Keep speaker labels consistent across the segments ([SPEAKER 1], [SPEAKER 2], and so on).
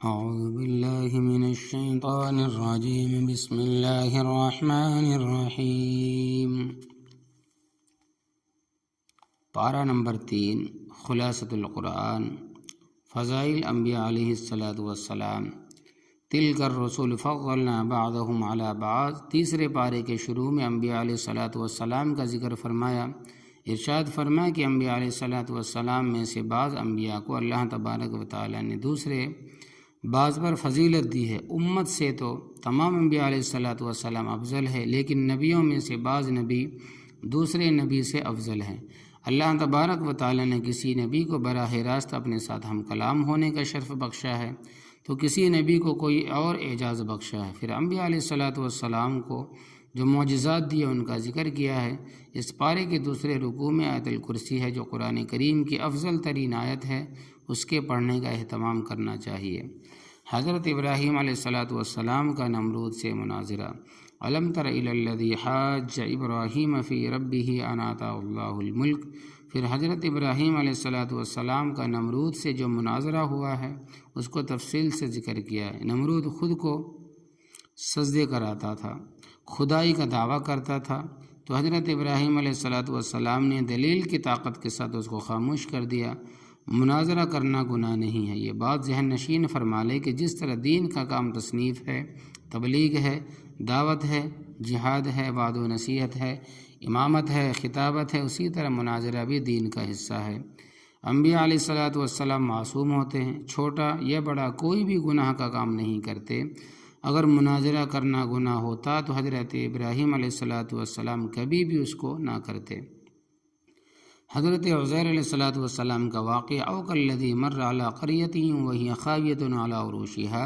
[SPEAKER 1] اعوذ باللہ من الشیطان الرجیم بسم اللہ الرحمن الرحیم۔ پارہ نمبر 3، خلاصۃ القرآن، فضائل انبیاء علیہ الصلاۃ والسلام۔ تلک الرسل فضلنا بعضهم علی بعض۔ تیسرے پارے کے شروع میں انبیاء علیہ الصلاۃ والسلام کا ذکر فرمایا۔ ارشاد فرمایا کہ انبیاء علیہ الصلاۃ والسلام میں سے بعض انبیاء کو اللہ تبارک و تعالیٰ نے دوسرے بعض پر فضیلت دی ہے۔ امت سے تو تمام انبیاء علیہ الصلاۃ والسلام افضل ہے، لیکن نبیوں میں سے بعض نبی دوسرے نبی سے افضل ہیں۔ اللہ تبارک و تعالیٰ نے کسی نبی کو براہ راست اپنے ساتھ ہم کلام ہونے کا شرف بخشا ہے، تو کسی نبی کو کوئی اور اعزاز بخشا ہے۔ پھر انبیاء علیہ الصلاۃ والسلام کو جو معجزات دیے ان کا ذکر کیا ہے۔ اس پارے کے دوسرے رکوع میں آیت الکرسی ہے، جو قرآن کریم کی افضل ترین آیت ہے، اس کے پڑھنے کا اہتمام کرنا چاہیے۔ حضرت ابراہیم علیہ الصلاۃ والسلام کا نمرود سے مناظرہ۔ الم تر الی الذی حاج ابراہیم فی ربہ ان آتاہ اللہ الملک۔ پھر حضرت ابراہیم علیہ الصلاۃ والسلام کا نمرود سے جو مناظرہ ہوا ہے، اس کو تفصیل سے ذکر کیا ہے۔ نمرود خود کو سجدے کراتا تھا، خدائی کا دعویٰ کرتا تھا، تو حضرت ابراہیم علیہ الصلاۃ والسلام نے دلیل کی طاقت کے ساتھ اس کو خاموش کر دیا۔ مناظرہ کرنا گناہ نہیں ہے۔ یہ بات ذہن نشین فرما لے کہ جس طرح دین کا کام تصنیف ہے، تبلیغ ہے، دعوت ہے، جہاد ہے، وعد و نصیحت ہے، امامت ہے، خطابت ہے، اسی طرح مناظرہ بھی دین کا حصہ ہے۔ انبیاء علیہ الصلاۃ والسلام معصوم ہوتے ہیں، چھوٹا یا بڑا کوئی بھی گناہ کا کام نہیں کرتے۔ اگر مناظرہ کرنا گناہ ہوتا تو حضرت ابراہیم علیہ الصلاۃ والسلام کبھی بھی اس کو نہ کرتے۔ حضرت عزیر علیہ الصلاۃ والسلام کا واقعہ، او کالذی مر علی قریۃ وہی خاویۃ علی عروشہا۔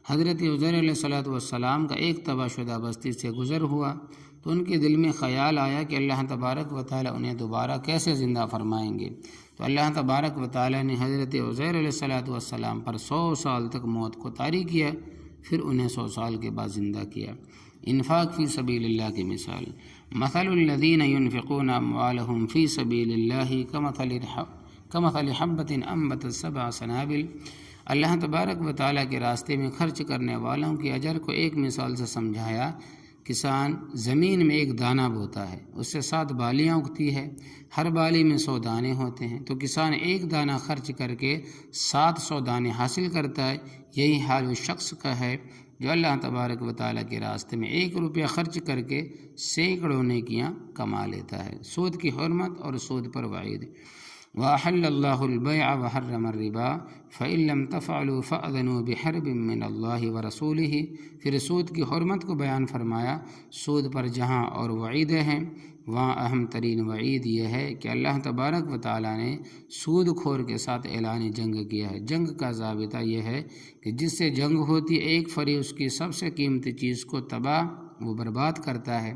[SPEAKER 1] حضرت عزیر علیہ الصلاۃ والسلام کا ایک تباہ شدہ بستی سے گزر ہوا، تو ان کے دل میں خیال آیا کہ اللہ تبارک و تعالیٰ انہیں دوبارہ کیسے زندہ فرمائیں گے۔ تو اللہ تبارک و تعالیٰ نے حضرت عزیر علیہ الصلاۃ والسلام پر 100 سال تک موت کو طاری کیا، پھر انہیں 100 سال کے بعد زندہ کیا۔ انفاق فی سبیل اللہ کی مثال، مثل الذین ينفقون اموالهم فی سبیل اللہ کمثل حبۃ انبتت 7 سنابل۔ اللہ تبارک و تعالیٰ کے راستے میں خرچ کرنے والوں کے اجر کو ایک مثال سے سمجھایا۔ کسان زمین میں ایک دانہ بوتا ہے، اس سے 7 بالیاں اگتی ہے، ہر بالی میں 100 دانے ہوتے ہیں، تو کسان ایک دانہ خرچ کر کے 700 دانے حاصل کرتا ہے۔ یہی حال اس شخص کا ہے جو اللہ تبارک و تعالیٰ کے راستے میں 1 روپیہ خرچ کر کے سینکڑوں نیکیاں کما لیتا ہے۔ سود کی حرمت اور سود پر وعید۔ وَأَحَلَّ اللَّهُ الْبَيْعَ وَحَرَّمَ الرِّبَا فَإِن لَّمْ تَفْعَلُوا فَأْذَنُوا بِحَرْبٍ مِّنَ اللَّهِ وَرَسُولِهِ۔ پھر سود کی حرمت کو بیان فرمایا۔ سود پر جہاں اور وعیدیں ہیں، وہاں اہم ترین وعید یہ ہے کہ اللہ تبارک و تعالیٰ نے سود خور کے ساتھ اعلان جنگ کیا ہے۔ جنگ کا ضابطہ یہ ہے کہ جس سے جنگ ہوتی ہے، ایک فریق اس کی سب سے قیمتی چیز کو تباہ و برباد کرتا ہے،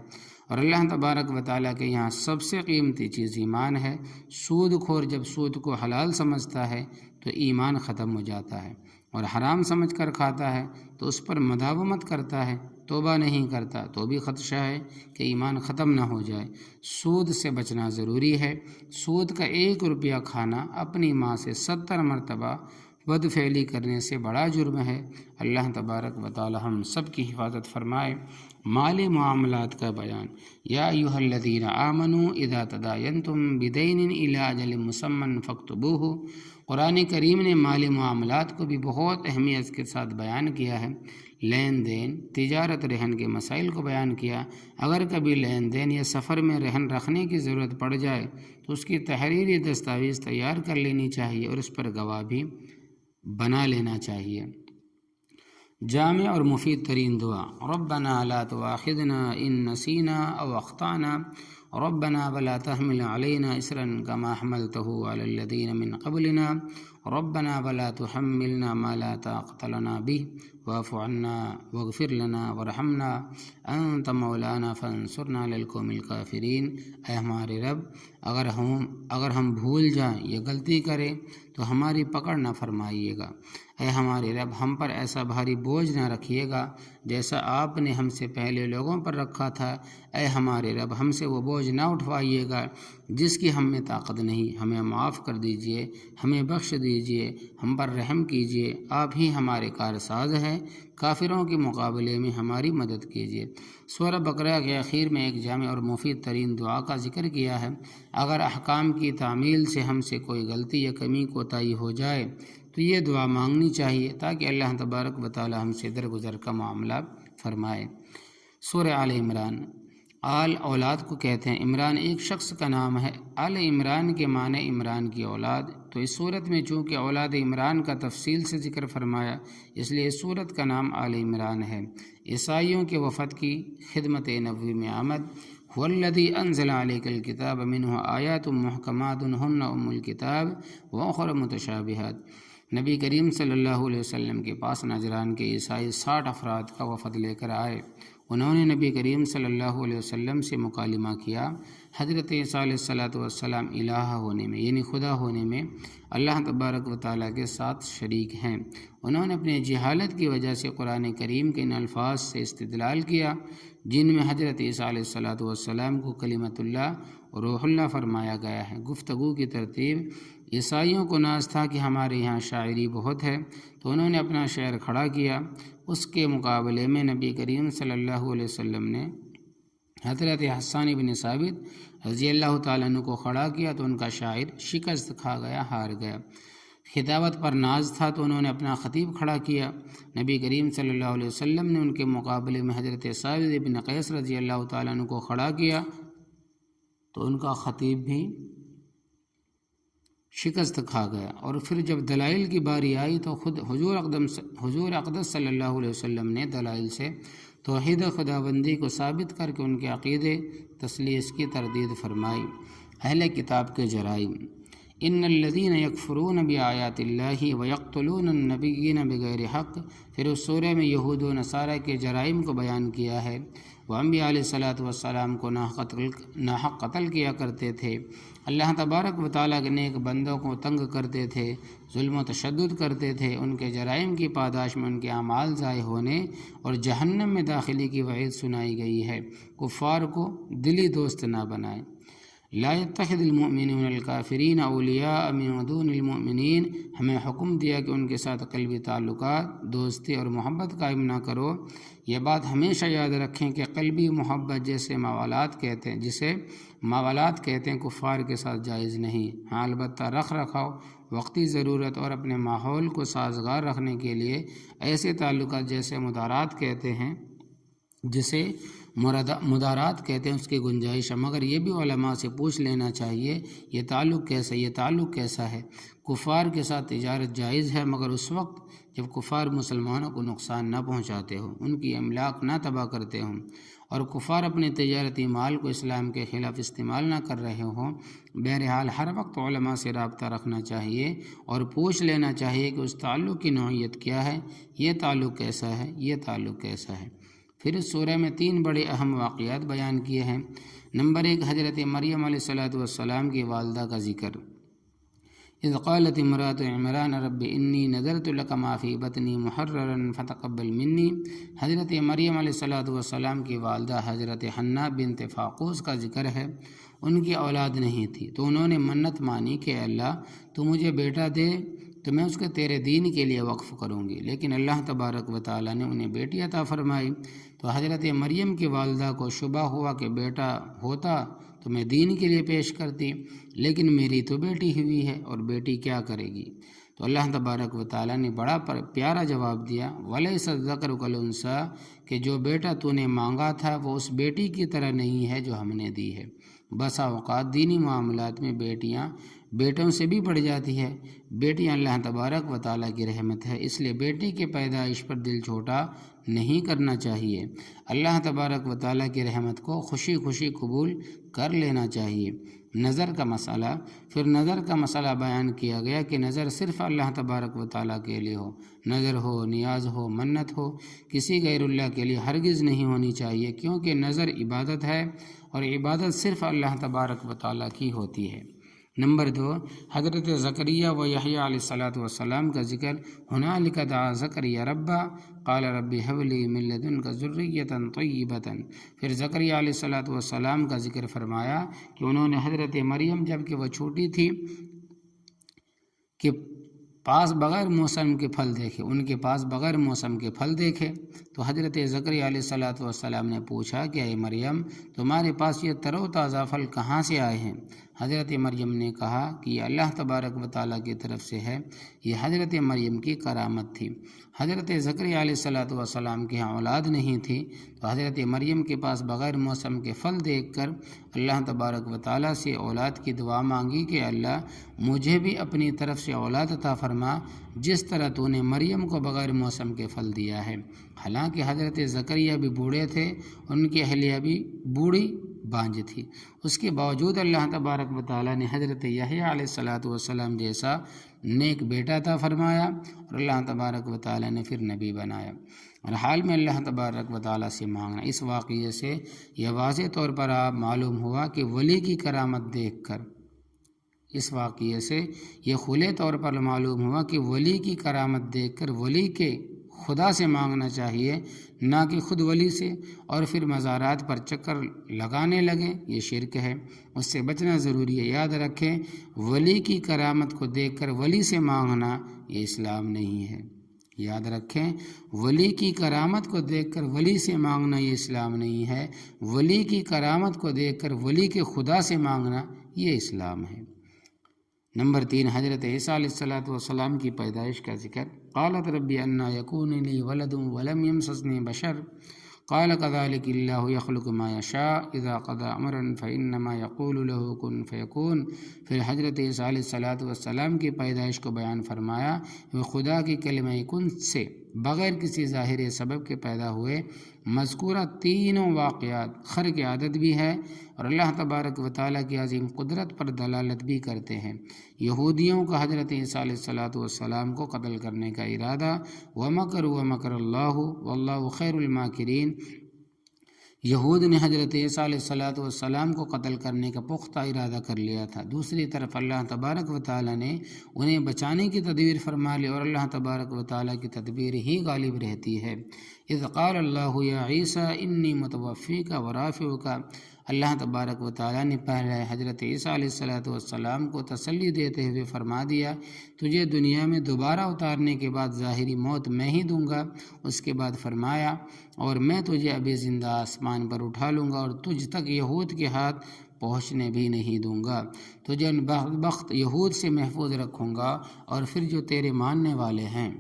[SPEAKER 1] اور اللہ تبارک و تعالیٰ کے یہاں سب سے قیمتی چیز ایمان ہے۔ سود خور جب سود کو حلال سمجھتا ہے تو ایمان ختم ہو جاتا ہے، اور حرام سمجھ کر کھاتا ہے تو اس پر مداومت کرتا ہے، توبہ نہیں کرتا تو بھی خدشہ ہے کہ ایمان ختم نہ ہو جائے۔ سود سے بچنا ضروری ہے۔ سود کا 1 روپیہ کھانا اپنی ماں سے 70 مرتبہ بدفعلی کرنے سے بڑا جرم ہے۔ اللہ تبارک و تعالی ہم سب کی حفاظت فرمائے۔ مالی معاملات کا بیان۔ یا ایھا الذین آمنوا اذا تداینتم بدین الی اجل مسمى فاکتبوہ۔ قرآن کریم نے مالی معاملات کو بھی بہت اہمیت کے ساتھ بیان کیا ہے۔ لین دین، تجارت، رہن کے مسائل کو بیان کیا۔ اگر کبھی لین دین یا سفر میں رہن رکھنے کی ضرورت پڑ جائے تو اس کی تحریری دستاویز تیار کر لینی چاہیے، اور اس پر گواہ بھی بنا لینا چاہیے۔ جامع اور مفید ترین دعا، ربنا لا تؤاخذنا ان نسینا او اخطانا ربنا ولا تحمل علينا اسرا كما حملته على الذين من قبلنا ربنا ولا تحملنا ما لا طاقة لنا به واعف عنا واغفر لنا وارحمنا انت مولانا فانصرنا على القوم الكافرین۔ اے ہمارے رب، اگر ہم بھول جائیں یا غلطی کریں تو ہماری پکڑ نہ فرمائیے گا۔ اے ہمارے رب ہم پر ایسا بھاری بوجھ نہ رکھیے گا جیسا آپ نے ہم سے پہلے لوگوں پر رکھا تھا۔ اے ہمارے رب ہم سے وہ بوجھ نہ اٹھوائیے گا جس کی ہم میں طاقت نہیں، ہمیں معاف کر دیجئے، ہمیں بخش دیجئے، ہم پر رحم کیجئے، آپ ہی ہمارے کارساز ہیں، کافروں کے مقابلے میں ہماری مدد کیجئے۔ سورہ بقرہ کے اخیر میں ایک جامع اور مفید ترین دعا کا ذکر کیا ہے۔ اگر احکام کی تعمیل سے ہم سے کوئی غلطی یا کمی کوتاہی ہو جائے تو یہ دعا مانگنی چاہیے تاکہ اللہ تبارک و تعالی ہم سے درگزر کا معاملہ فرمائے۔ سورہ آل عمران۔ آل اولاد کو کہتے ہیں، عمران ایک شخص کا نام ہے۔ آل عمران کے معنی عمران کی اولاد، تو اس صورت میں چونکہ اولاد عمران کا تفصیل سے ذکر فرمایا اس لیے اس صورت کا نام آل عمران ہے۔ عیسائیوں کے وفد کی خدمت نبوی میں آمد۔ هو الذی انزل علیک الکتاب منہ آیات محکمات ہن ام الکتاب واخر متشابہات۔ نبی کریم صلی اللہ علیہ وسلم کے پاس نجران کے عیسائی 60 افراد کا وفد لے کر آئے۔ انہوں نے نبی کریم صلی اللہ علیہ وسلم سے مکالمہ کیا۔ حضرت عیسیٰ علیہ السلام الہ ہونے میں یعنی خدا ہونے میں اللہ تبارک و تعالیٰ کے ساتھ شریک ہیں۔ انہوں نے اپنے جہالت کی وجہ سے قرآن کریم کے ان الفاظ سے استدلال کیا جن میں حضرت عیسیٰ علیہ السلام کو کلمۃ اللہ روح اللہ فرمایا گیا ہے۔ گفتگو کی ترتیب، عیسائیوں کو ناز تھا کہ ہمارے یہاں شاعری بہت ہے، تو انہوں نے اپنا شعر کھڑا کیا۔ اس کے مقابلے میں نبی کریم صلی اللہ علیہ وسلم نے حضرت حسان بن ثابت رضی اللہ تعالیٰ عنہ کو کھڑا کیا تو ان کا شاعر شکست کھا گیا، ہار گیا۔ خطابت پر ناز تھا تو انہوں نے اپنا خطیب کھڑا کیا۔ نبی کریم صلی اللہ علیہ وسلم نے ان کے مقابلے میں حضرت ثابت بن قیس رضی اللہ تعالیٰ عنہ کو کھڑا کیا تو ان کا خطیب بھی شکست کھا گیا۔ اور پھر جب دلائل کی باری آئی تو خود حضور اقدس صلی اللہ علیہ وسلم نے دلائل سے توحید خداوندی کو ثابت کر کے ان کے عقیدے تثلیث کی تردید فرمائی۔ اہل کتاب کے جرائم، ان الذین یکفرون بآیات اللہ ویقتلون النبیین بغیر حق۔ پھر اس سورہ میں یہود و نصارہ کے جرائم کو بیان کیا ہے۔ وہ انبیاء علیہ السلام کو ناحق قتل کیا کرتے تھے، اللہ تبارک و تعالیٰ کے نیک بندوں کو تنگ کرتے تھے، ظلم و تشدد کرتے تھے۔ ان کے جرائم کی پاداش میں ان کے اعمال ضائع ہونے اور جہنم میں داخلے کی وعید سنائی گئی ہے۔ کفار کو دلی دوست نہ بنائیں۔ لا يتخذ المؤمنون الکافرین اولیاء من دون المؤمنین۔ ہمیں حکم دیا کہ ان کے ساتھ قلبی تعلقات، دوستی اور محبت قائم نہ کرو۔ یہ بات ہمیشہ یاد رکھیں کہ قلبی محبت جسے موالات کہتے ہیں کفار کے ساتھ جائز نہیں۔ ہاں البتہ رکھ رکھاؤ، وقتی ضرورت اور اپنے ماحول کو سازگار رکھنے کے لیے ایسے تعلقات جیسے مدارات کہتے ہیں اس کی گنجائش ہے، مگر یہ بھی علماء سے پوچھ لینا چاہیے یہ تعلق کیسا ہے۔ کفار کے ساتھ تجارت جائز ہے مگر اس وقت جب کفار مسلمانوں کو نقصان نہ پہنچاتے ہوں، ان کی املاک نہ تباہ کرتے ہوں، اور کفار اپنے تجارتی مال کو اسلام کے خلاف استعمال نہ کر رہے ہوں۔ بہرحال ہر وقت علماء سے رابطہ رکھنا چاہیے اور پوچھ لینا چاہیے کہ اس تعلق کی نوعیت کیا ہے، یہ تعلق کیسا ہے۔ پھر اس سورہ میں 3 بڑے اہم واقعات بیان کیے ہیں۔ نمبر 1، حضرت مریم علیہ السلام کی والدہ کا ذکر۔ اذ قالت امرأة عمران رب انی نذرت لک ما فی بطنی محررا فتقبل منی۔ حضرت مریم علیہ السلام کی والدہ حضرت حنہ بنت فاقوس کا ذکر ہے۔ ان کی اولاد نہیں تھی تو انہوں نے منت مانی کہ اللہ تو مجھے بیٹا دے تو میں اس کے تیرے دین کے لیے وقف کروں گی، لیکن اللہ تبارک و تعالیٰ نے انہیں بیٹی عطا فرمائی۔ تو حضرت مریم کی والدہ کو شبہ ہوا کہ بیٹا ہوتا تو میں دین کے لیے پیش کرتی، لیکن میری تو بیٹی ہوئی ہے اور بیٹی کیا کرے گی؟ تو اللہ تبارک و تعالیٰ نے بڑا پیارا جواب دیا، وَلَيْسَ الذَّكَرُ كَالْأُنثىٰ، کہ جو بیٹا تو نے مانگا تھا وہ اس بیٹی کی طرح نہیں ہے جو ہم نے دی ہے۔ بسا اوقات دینی معاملات میں بیٹیاں بیٹوں سے بھی بڑھ جاتی ہے۔ بیٹیاں اللہ تبارک و تعالیٰ کی رحمت ہے، اس لیے بیٹی کی پیدائش پر دل چھوٹا نہیں کرنا چاہیے۔ اللہ تبارک و تعالیٰ کی رحمت کو خوشی خوشی قبول کر لینا چاہیے۔ نظر کا مسئلہ، پھر نظر کا مسئلہ بیان کیا گیا کہ نظر صرف اللہ تبارک و تعالیٰ کے لیے ہو، نظر ہو، نیاز ہو، منت ہو، کسی غیر اللہ کے لیے ہرگز نہیں ہونی چاہیے، کیونکہ نظر عبادت ہے اور عبادت صرف اللہ تبارک و تعالیٰ کی ہوتی ہے۔ نمبر 2، حضرت زکریا و یحییٰ علیہ الصلاۃ والسلام کا ذکر۔ ہنالک دعا زکریا ربا قال رب هب لی من لدنک ذریۃ طیبۃ۔ پھر زکریا علیہ الصلاۃ والسلام کا ذکر فرمایا کہ انہوں نے حضرت مریم جب کہ وہ چھوٹی تھی کہ پاس بغیر موسم کے پھل دیکھے، ان کے پاس بغیر موسم کے پھل دیکھے، تو حضرت زکریا علیہ الصلاۃ والسلام نے پوچھا کہ اے مریم تمہارے پاس یہ تر و تازہ پھل کہاں سے آئے ہیں؟ حضرت مریم نے کہا کہ یہ اللہ تبارک و تعالیٰ کی طرف سے ہے۔ یہ حضرت مریم کی کرامت تھی۔ حضرت زکریا علیہ الصلاۃ والسلام کے ہاں اولاد نہیں تھی، تو حضرت مریم کے پاس بغیر موسم کے پھل دیکھ کر اللہ تبارک و تعالیٰ سے اولاد کی دعا مانگی کہ اللہ مجھے بھی اپنی طرف سے اولاد عطا فرما جس طرح تو نے مریم کو بغیر موسم کے پھل دیا ہے۔ حالانکہ حضرت زکریا بھی بوڑھے تھے، ان کی اہلیہ بھی بوڑھی بانجھ تھی، اس کے باوجود اللہ تبارک و تعالیٰ نے حضرت یحییٰ علیہ الصلاۃ والسلام جیسا نیک بیٹا عطا فرمایا، اور اللہ تبارک و تعالیٰ نے پھر نبی بنایا۔ اور حال میں اللہ تبارک و تعالیٰ سے مانگنا، اس واقعے سے یہ واضح طور پر آپ معلوم ہوا کہ ولی کی کرامت دیکھ کر، اس واقعے سے یہ کھلے طور پر معلوم ہوا کہ ولی کی کرامت دیکھ کر ولی کے خدا سے مانگنا چاہیے، نہ کہ خود ولی سے، اور پھر مزارات پر چکر لگانے لگیں، یہ شرک ہے، اس سے بچنا ضروری ہے۔ یاد رکھیں ولی کی کرامت کو دیکھ کر ولی سے مانگنا یہ اسلام نہیں ہے۔ یاد رکھیں ولی کی کرامت کو دیکھ کر ولی سے مانگنا یہ اسلام نہیں ہے، ولی کی کرامت کو دیکھ کر ولی کے خدا سے مانگنا یہ اسلام ہے۔ نمبر 3، حضرت عیسیٰ علیہ الصلاۃ والسلام کی پیدائش کا ذکر۔ قالت ربی انا یکون لی ولد ولم یمسسنی بشر قال كذلك اللہ یخلق ما یشاء اذا قضى امرا فانما یقول له کن فیکون۔ پھر حضرت عیسیٰ علیہ الصلاۃ والسلام کی پیدائش کو بیان فرمایا، وہ خدا کی کلمہ کن سے بغیر کسی ظاہر سبب کے پیدا ہوئے۔ مذکورہ تینوں واقعات خرق عادت بھی ہے اور اللہ تبارک و تعالیٰ کی عظیم قدرت پر دلالت بھی کرتے ہیں۔ یہودیوں کا حضرت عیسیٰ علیہ الصلاۃ والسلام کو قتل کرنے کا ارادہ، وَمَكَرُوا وَمَكَرَ اللَّهُ وَاللَّهُ خَيْرُ الْمَاكِرِينَ۔ یہود نے حضرت عیسیٰ علیہ الصلاۃ والسلام کو قتل کرنے کا پختہ ارادہ کر لیا تھا، دوسری طرف اللہ تبارک و تعالیٰ نے انہیں بچانے کی تدبیر فرما لی، اور اللہ تبارک و تعالیٰ کی تدبیر ہی غالب رہتی ہے۔ اذ قال اللہ یا عیسیٰ انی متوفیک ورافعک۔ اللہ تبارک و تعالیٰ نے پہلے حضرت عیسیٰ علیہ الصلاۃ والسلام کو تسلی دیتے ہوئے فرما دیا تجھے دنیا میں دوبارہ اتارنے کے بعد ظاہری موت میں ہی دوں گا۔ اس کے بعد فرمایا اور میں تجھے ابھی زندہ آسمان پر اٹھا لوں گا اور تجھ تک یہود کے ہاتھ پہنچنے بھی نہیں دوں گا، تجھے ان بدبخت یہود سے محفوظ رکھوں گا اور پھر جو تیرے ماننے والے ہیں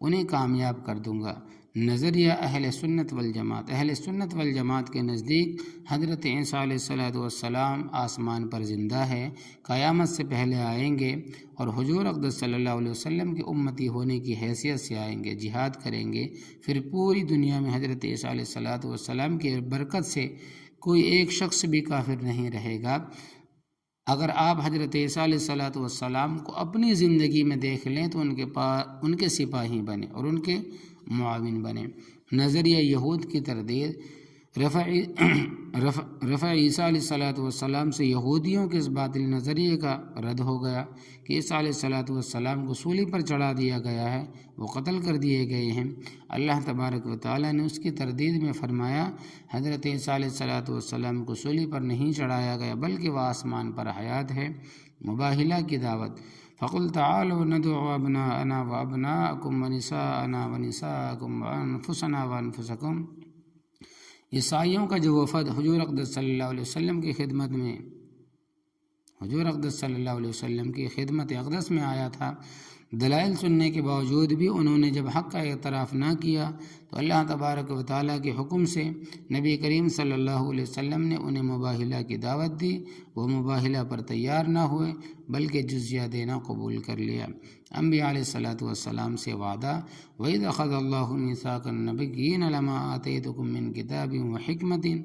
[SPEAKER 1] انہیں کامیاب کر دوں گا۔ نظریہ اہل سنت والجماعت۔ اہل سنت والجماعت کے نزدیک حضرت عیسیٰ علیہ الصلاۃ والسلام آسمان پر زندہ ہے، قیامت سے پہلے آئیں گے اور حضور اقدس صلی اللہ علیہ وسلم کی امتی ہونے کی حیثیت سے آئیں گے، جہاد کریں گے، پھر پوری دنیا میں حضرت عیسیٰ علیہ الصلاۃ والسلام کی برکت سے کوئی ایک شخص بھی کافر نہیں رہے گا۔ اگر آپ حضرت عیسیٰ علیہ الصلاۃ والسلام کو اپنی زندگی میں دیکھ لیں تو ان کے سپاہی بنے اور ان کے معاون بنے۔ نظریہ یہود کی تردید۔ رفع عیسیٰ علیہ الصلاۃ والسلام سے یہودیوں کے اس باطل نظریے کا رد ہو گیا کہ عیسیٰ علیہ الصلاۃ والسلام کو سولی پر چڑھا دیا گیا ہے، وہ قتل کر دیے گئے ہیں۔ اللہ تبارک و تعالیٰ نے اس کی تردید میں فرمایا حضرت عیسیٰ علیہ الصلاۃ والسلام کو سولی پر نہیں چڑھایا گیا بلکہ وہ آسمان پر حیات ہے۔ مباہلہ کی دعوت۔ فَقُلْ تَعَالَوْا نَدْعُ أَبْنَاءَنَا وَأَبْنَاءَكُمْ وَنِسَاءَنَا وَنِسَاءَكُمْ وَأَنفُسَنَا وَأَنفُسَكُمْ۔ عیسائیوں کا جو وفد حضور اقدس صلی اللہ علیہ وسلم کی خدمت میں اقدس میں آیا تھا، دلائل سننے کے باوجود بھی انہوں نے جب حق کا اعتراف نہ کیا تو اللہ تبارک و تعالیٰ کے حکم سے نبی کریم صلی اللہ علیہ وسلم نے انہیں مباہلہ کی دعوت دی۔ وہ مباہلہ پر تیار نہ ہوئے بلکہ جزیہ دینا قبول کر لیا۔ انبیاء علیہ الصلاۃ والسلام سے وعدہ، وَإِذْ أَخَذَ اللَّهُ مِيثَاقَ النَّبِيِّينَ لَمَا آتَيْتُكُم مِّن كِتَابٍ وَحِكْمَةٍ۔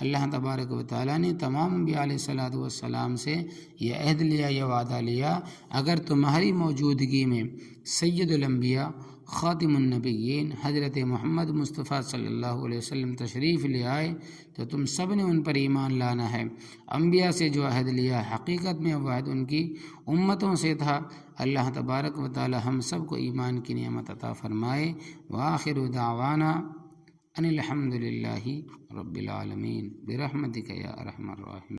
[SPEAKER 1] اللہ تبارک و تعالیٰ نے تمام انبیاء علیہ الصلاۃ والسلام سے یہ عہد لیا، یہ وعدہ لیا، اگر تمہاری موجودگی میں سید الانبیاء خاتم النبیین حضرت محمد مصطفیٰ صلی اللہ علیہ وسلم تشریف لے آئے تو تم سب نے ان پر ایمان لانا ہے۔ انبیاء سے جو عہد لیا حقیقت میں وہ عہد ان کی امتوں سے تھا۔ اللہ تبارک و تعالی ہم سب کو ایمان کی نعمت عطا فرمائے۔ وآخر دعوانا ان الحمد للہ رب العالمین برحمتک یا ارحم الراحمین۔